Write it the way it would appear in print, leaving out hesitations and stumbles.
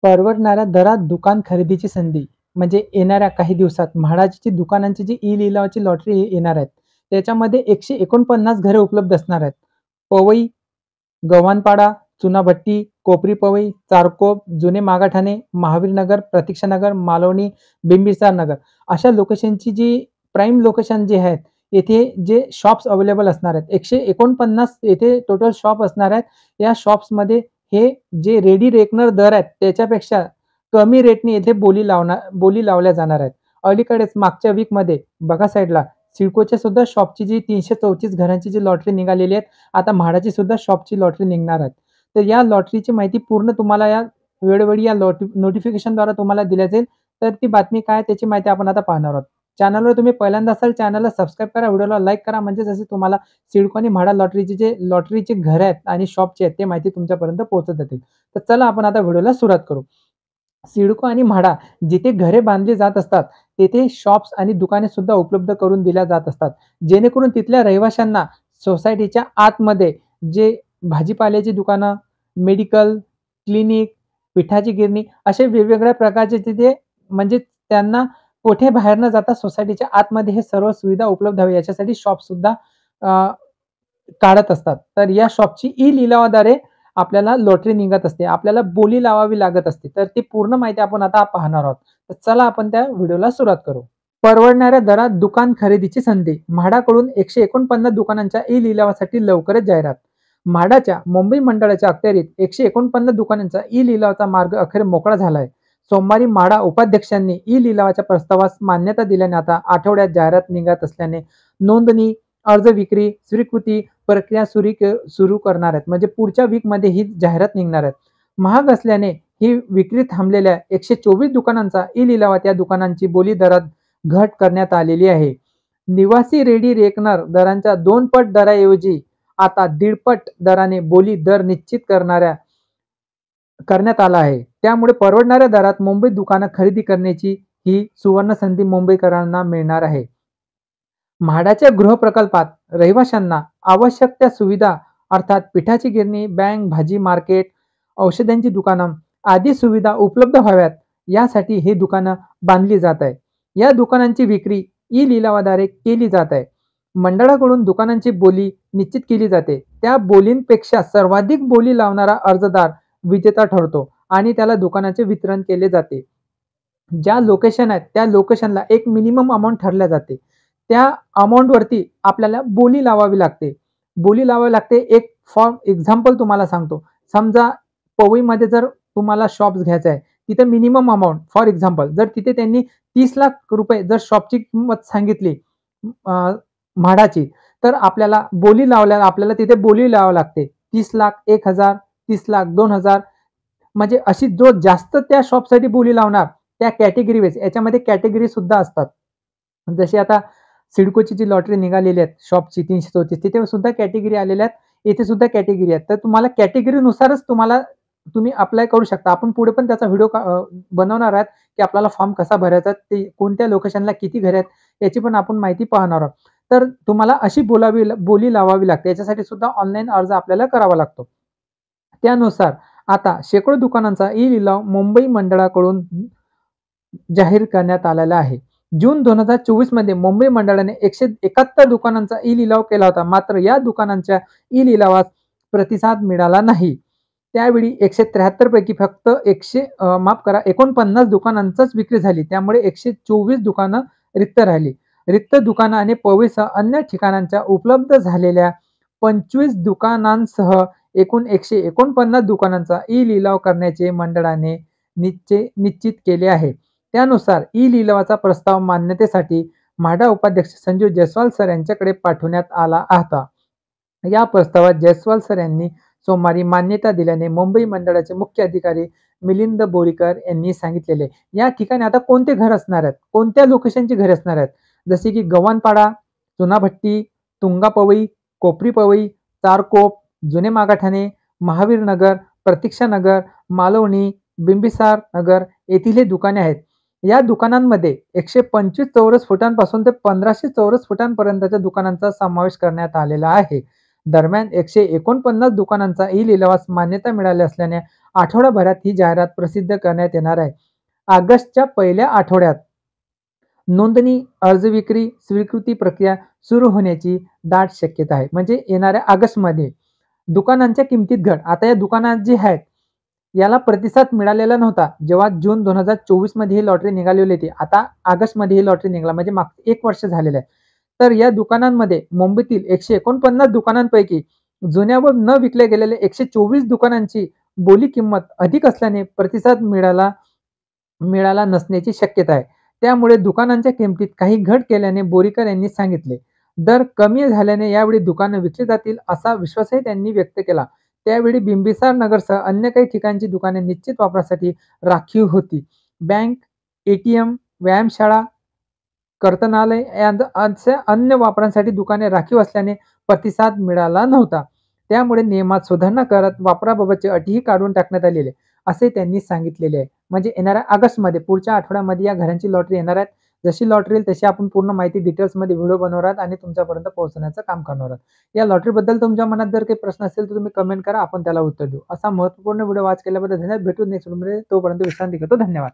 परवडणाऱ्या दरात दुकान खरेदीची संधी म्हणजे येणाऱ्या काही दिवसात म्हाडाची दुकानांची जी ई लिलावाची लॉटरी येणार आहेत. त्याच्यामध्ये 149 घरे उपलब्ध असणार आहेत. पवई, गव्हाणपाडा, चुनाभट्टी, कोपरी पवई, चारकोप, जुने मागाठाणे, महावीर नगर, प्रतीक्षा नगर, मालवणी, बिंबिसार नगर अशा लोकेशनची जी प्राईम लोकेशन जे आहेत, येथे जे शॉप्स अवेलेबल असणार आहेत. 149 येथे टोटल शॉप असणार आहेत. या शॉप्समध्ये हे जे रेडी रेकनर दर आहेत त्याच्यापेक्षा कमी रेटने येथे बोली लावल्या जाणार आहेत. अलीकडेच मागच्या वीकमध्ये बघा साईडला सिडकोच्या सुद्धा शॉपची जी 334 घरांची जी लॉटरी निघालेली आहे, आता म्हाडाची सुद्धा शॉपची लॉटरी निघणार आहे. तर या लॉटरीची माहिती पूर्ण तुम्हाला या वेळोवेळी या नोटिफिकेशनद्वारे तुम्हाला दिल्या जाईल. तर ती बातमी काय त्याची माहिती आपण आता पाहणार आहोत. चॅनलवर तुम्ही पहिल्यांदा असाल चॅनलला सबस्क्राईब करा, व्हिडिओला लाईक करा म्हणजे जसे तुम्हाला सिडको आणि म्हाडा लॉटरीचे जे लॉटरीचे घर आहेत आणि शॉपचे आहेत ते माहिती तुमच्यापर्यंत पोहोचत जातील. तर चला आपण आता व्हिडिओला सुरुवात करू. सिडको आणि म्हाडा जिथे घरे बांधली जात असतात, तेथे शॉप्स आणि दुकाने सुद्धा उपलब्ध करून दिल्या जात असतात. जेणेकरून तिथल्या रहिवाशांना सोसायटीच्या आतमध्ये जे भाजीपाल्याची दुकानं, मेडिकल, क्लिनिक, पिठाची गिरणी असे वेगवेगळ्या प्रकारचे तिथे म्हणजे त्यांना कुठे बाहेर न जाता सोसायटीच्या आतमध्ये हे सर्व सुविधा उपलब्ध हवी याच्यासाठी शॉपसुद्धा काढत असतात. तर या शॉपची ई लिलावाद्वारे आपल्याला लॉटरी निघत असते. आपल्याला बोली लावावी लागत असते. तर ती पूर्ण माहिती आपण आता पाहणार आहोत. तर चला आपण त्या व्हिडिओला सुरुवात करू. परवडणाऱ्या दरात दुकान खरेदीची संधी. म्हाडाकडून 149 दुकानांच्या ई लिलावासाठी लवकरच जाहिरात. म्हाडाच्या मुंबई मंडळाच्या अखत्यारीत 149 दुकानांचा ई लिलावाचा मार्ग अखेर मोकळा झाला आहे. सोमवारी म्हाडा उपाध्यक्षांनी ई लिलावाच्या प्रस्तावास मान्यता दिल्याने आता आठवड्यात जाहिरात निघत असल्याने नोंदणी, अर्ज विक्री, स्वीकृती प्रक्रिया सुरू करणार आहेत. म्हणजे पुढच्या वीकमध्ये ही जाहिरात निघणार आहेत. महाग असल्याने ही विक्री थांबलेल्या 124 दुकानांचा ई लिलावात या दुकानांची बोली दरात घट करण्यात आलेली आहे. निवासी रेडी रेकनर दरांच्या 2 पट दराऐवजी आता 1.5 पट दराने बोली दर निश्चित करण्यात आला आहे. त्यामुळे परवडणाऱ्या दरात मुंबईत दुकानं खरेदी करण्याची ही सुवर्ण संधी मुंबईकरांना मिळणार आहे. म्हाडाच्या गृहप्रकल्पात रहिवाशांना आवश्यक त्या सुविधा अर्थात पिठाची गिरणी, बँक, भाजी मार्केट, औषधांची दुकानं आदी सुविधा उपलब्ध व्हाव्यात यासाठी ही दुकानं बांधली जात आहे. या दुकानांची विक्री ई लिलावाद्वारे केली जात आहे. मंडळाकडून दुकानांची बोली निश्चित केली जाते. त्या बोलींपेक्षा सर्वाधिक बोली लावणारा अर्जदार विजेता ठरतो आणि त्याला दुकानाचे वितरण केले जाते. ज्या लोकेशन आहेत त्या लोकेशनला एक मिनिमम अमाउंट ठरल्या जाते. त्या अमाउंटवरती आपल्याला बोली लावावी लागते. बोली लावावी लागते. एक फॉर एक्झाम्पल तुम्हाला सांगतो. समजा पवईमध्ये जर तुम्हाला शॉप्स घ्यायचा आहे, तिथे मिनिमम अमाउंट फॉर एक्झाम्पल जर तिथे त्यांनी 30 लाख रुपये जर शॉपची किंमत सांगितली म्हाडाची, तर आपल्याला आपल्याला तिथे बोली लावावी लागते. 30 लाख, 1,000, 30 लाख, 2,000 म्हणजे अशी जो जास्त त्या शॉपसाठी बोली लावणार त्या कॅटेगरी वाईज याच्यामध्ये कॅटेगरी सुद्धा असतात. जशी आता सिडकोची जी लॉटरी निघालेली आहे शॉपची 334 तिथे सुद्धा कॅटेगरी आलेल्या आहेत. येथे सुद्धा कॅटेगरी आहेत. तर तुम्हाला कॅटेगरीनुसारच तुम्ही अप्लाय करू शकता. आपण पुढे पण त्याचा व्हिडिओ बनवणार आहात, की आपल्याला फॉर्म कसा भरायचा, ते कोणत्या लोकेशनला किती घरे आहेत याची पण आपण माहिती पाहणार आहोत. तर तुम्हाला अशी बोली लावावी लागते. याच्यासाठी सुद्धा ऑनलाईन अर्ज आपल्याला करावा लागतो. त्यानुसार आता शेकडो दुकानांचा ई लिलाव मुंबई मंडळाकडून जाहीर करण्यात आलेला आहे. जून 2024 मध्ये मुंबई मंडळाने 171 दुकानांचा ई लिलाव केला होता. मात्र या दुकानांच्या ई लिलावास प्रतिसाद मिळाला नाही. त्यावेळी 173 पैकी फक्त 49 दुकानांचाच विक्री झाली. त्यामुळे 124 दुकानं रिक्त राहिली. रिक्त दुकानं आणि पवईसह अन्य ठिकाणांच्या उपलब्ध झालेल्या 25 दुकानांसह एकूण 149 दुकानांचा ई लिलाव करण्याचे मंडळाने निश्चित केले आहे. त्यानुसार ई लिलावाचा प्रस्ताव मान्यतेसाठी म्हाडा उपाध्यक्ष संजीव जयस्वाल सर यांच्याकडे पाठवण्यात आला होता. या प्रस्तावात जयस्वाल सर यांनी सोमवारी मान्यता दिल्याने मुंबई मंडळाचे मुख्य अधिकारी मिलिंद बोरीकर यांनी सांगितलेले. या ठिकाणी आता कोणते घर असणार आहेत, कोणत्या लोकेशनची घरे असणार आहेत, जसे की गव्हाणपाडा, चुनाभट्टी, तुंगा पवई, कोपरी पवई, चारकोप, जुने मागाठाणे, महावीर नगर, प्रतीक्षा नगर, मालवणी, बिंबिसार नगर येथील हे दुकाने आहेत. या दुकानांमध्ये 125 चौरस फुटांपासून ते 1500 चौरस फुटांपर्यंतच्या दुकानांचा समावेश करण्यात आलेला आहे. दरम्यान 149 दुकानांचा ई लिलावास मान्यता मिळाली असल्याने आठवडाभरात ही जाहिरात प्रसिद्ध करण्यात येणार आहे. ऑगस्टच्या पहिल्या आठवड्यात नोंदणी, अर्ज विक्री, स्वीकृती प्रक्रिया सुरू होण्याची दाट शक्यता आहे. म्हणजे येणाऱ्या ऑगस्टमध्ये दुकानांच्या किमतीत घट. आता या दुकानात जी आहेत याला प्रतिसाद मिळालेला नव्हता. जेव्हा जून 2024 मध्ये ही लॉटरी निघालेली होती. आता ऑगस्टमध्ये ही लॉटरी निघाला म्हणजे मागचे 1 वर्ष झालेलं आहे. तर या दुकानांमध्ये मुंबईतील 149 दुकानांपैकी जुन्या व न विकल्या गेलेल्या 124 दुकानांची बोली किंमत अधिक असल्याने प्रतिसाद मिळाला नसण्याची शक्यता आहे. त्यामुळे दुकानांच्या किमतीत काही घट केल्याने बोरीकर यांनी सांगितले. दर कमी झाल्याने यावेळी दुकानं विकली जातील असा विश्वासही त्यांनी व्यक्त केला. त्यावेळी बिंबिसार नगरसह अन्य काही ठिकाणची दुकाने निश्चित वापरासाठी राखीव होती. बँक, एटीएम, व्यायामशाळा, कर्तनालय अशा अन्य वापरांसाठी दुकाने राखीव असल्याने प्रतिसाद मिळाला नव्हता. त्यामुळे नियमात सुधारणा करत वापराबाबतची अटीही काढून टाकण्यात आलेली आहे, असे त्यांनी सांगितलेले आहे. म्हणजे येणाऱ्या ऑगस्टमध्ये पुढच्या आठवड्यामध्ये या घरांची लॉटरी येणार आहे. जशी लॉटरी येईल तशी आपण पूर्ण माहिती डिटेल्समध्ये व्हिडिओ बनवणार आहोत आणि तुमच्यापर्यंत पोहोचवण्याचं काम करणार आहोत. या लॉटरीबद्दल तुमच्या मनात जर काही प्रश्न असेल तर तुम्ही कमेंट करा, आपण त्याला उत्तर देऊ. असा महत्त्वपूर्ण व्हिडिओ वॉच केल्याबद्दल धन्यवाद. भेटू नेक्स्ट व्हिडिओमध्ये. तोपर्यंत विश्रांती घेतो. धन्यवाद.